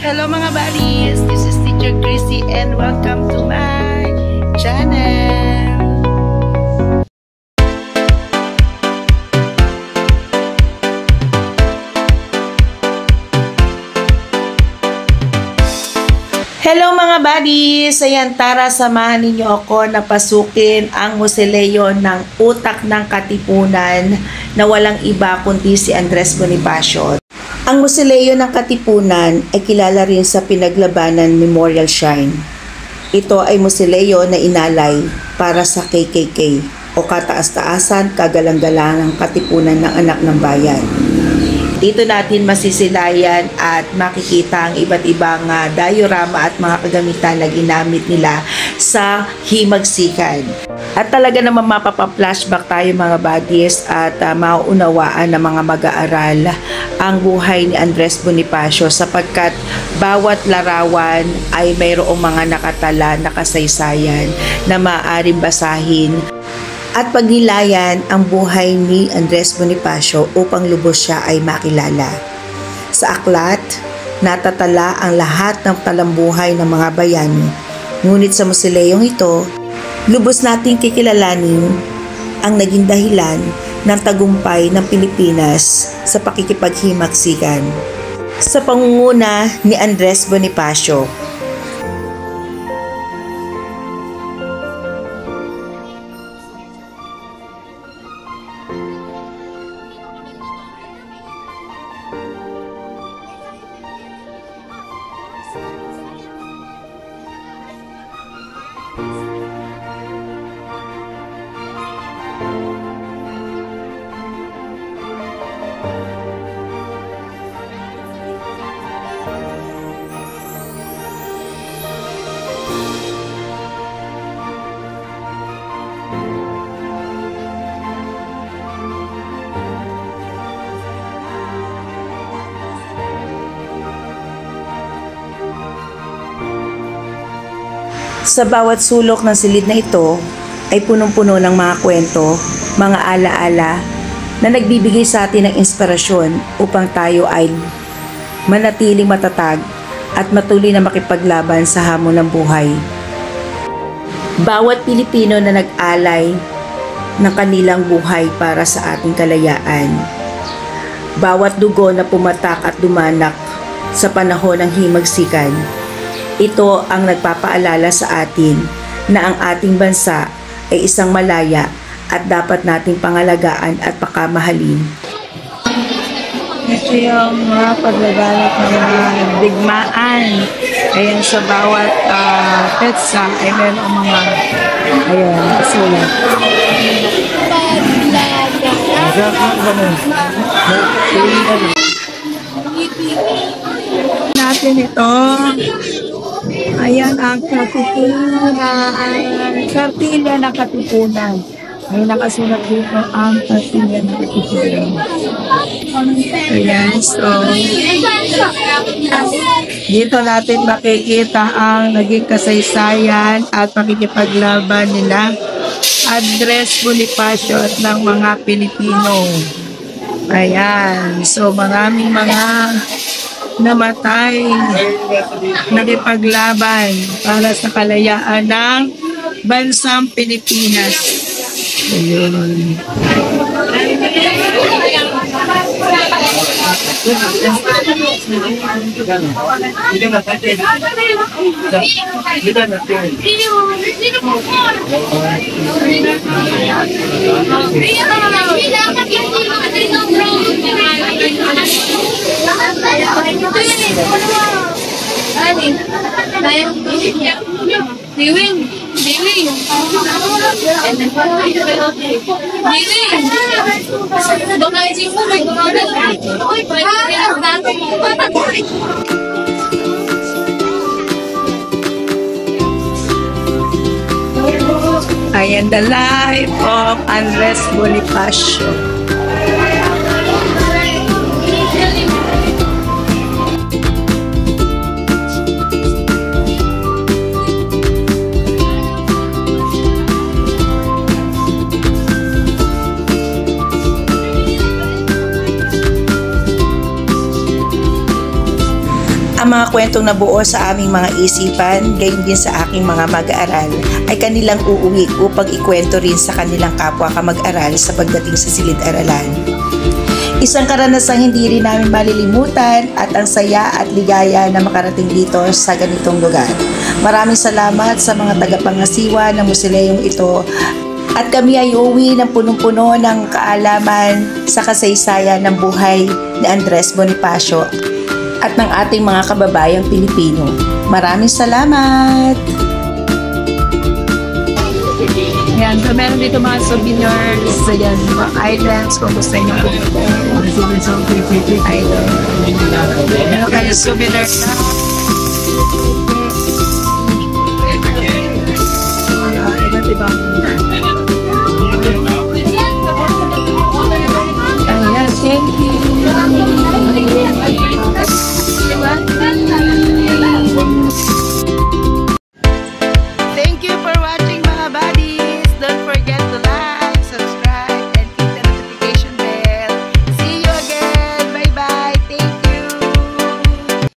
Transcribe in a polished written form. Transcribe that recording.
Hello mga buddies, this is Teacher Chrissy and welcome to my channel. Hello mga buddies, ayan, tara samahan ninyo ako na pasukin ang mausoleo ng utak ng Katipunan na walang iba kundi si Andres Bonifacio. Ang mausoleo ng Katipunan ay kilala rin sa Pinaglabanan Memorial Shrine. Ito ay mausoleo na inalay para sa KKK o Kataas-taasan Kagalang-galangang Katipunan ng Anak ng Bayan. Dito natin masisilayan at makikita ang iba't ibang diorama at mga kagamitan na ginamit nila sa himagsikan. At talaga naman mapapa-flashback tayo mga buddies at mauunawaan ng mga mag-aaral ang buhay ni Andres Bonifacio sapagkat bawat larawan ay mayroong mga nakatala na kasaysayan na maaaring basahin at pagnilayan ang buhay ni Andres Bonifacio upang lubos siya ay makilala. Sa aklat, natatala ang lahat ng talambuhay ng mga bayani. Ngunit sa mausoleong ito, lubos nating kikilalanin ang naging dahilan ng tagumpay ng Pilipinas sa pakikipaghimaksikan sa pangunguna ni Andres Bonifacio. Sa bawat sulok ng silid na ito ay punong-puno ng mga kwento, mga alaala na nagbibigay sa atin ng inspirasyon upang tayo ay manatiling matatag at matuloy na makipaglaban sa hamon ng buhay. Bawat Pilipino na nag-alay ng kanilang buhay para sa ating kalayaan. Bawat dugo na pumatak at dumanak sa panahon ng himagsikan. Ito ang nagpapaalala sa atin na ang ating bansa ay isang malaya at dapat nating pangalagaan at pakamahalin. Ito yung mga paglaganap ng mga digmaan. Ayan, sa bawat petsa ay meron mga sulat. Natin ito. Ayan ang kartilya ng Katipunan. May nakasulat dito ang kartilya ng Katipunan. Ayan, so dito natin makikita ang naging kasaysayan at pakikipaglaban nila Andres Bonifacio at ng mga Pilipino. Ayan, so maraming mga namatay, nakipaglaban para sa kalayaan ng bansang Pilipinas. Ayun. Ayan, the life of Andres Bonifacio. Ang mga kwentong nabuo sa aming mga isipan, gayon din sa aking mga mag-aaral, ay kanilang uuwi upang ikwento rin sa kanilang kapwa kamag-aral sa pagdating sa silid-aralan. Isang karanasang hindi rin namin malilimutan at ang saya at ligaya na makarating dito sa ganitong lugar. Maraming salamat sa mga tagapangasiwa ng museleyong ito at kami ay uuwi ng punong-puno ng kaalaman sa kasaysayan ng buhay ni Andres Bonifacio at ng ating mga kababayang Pilipino. Maraming salamat! Yan, so meron dito mga souvenirs, yan, mga items, kung gusto nyo item. Meron kayo souvenirs na. Iba't ibang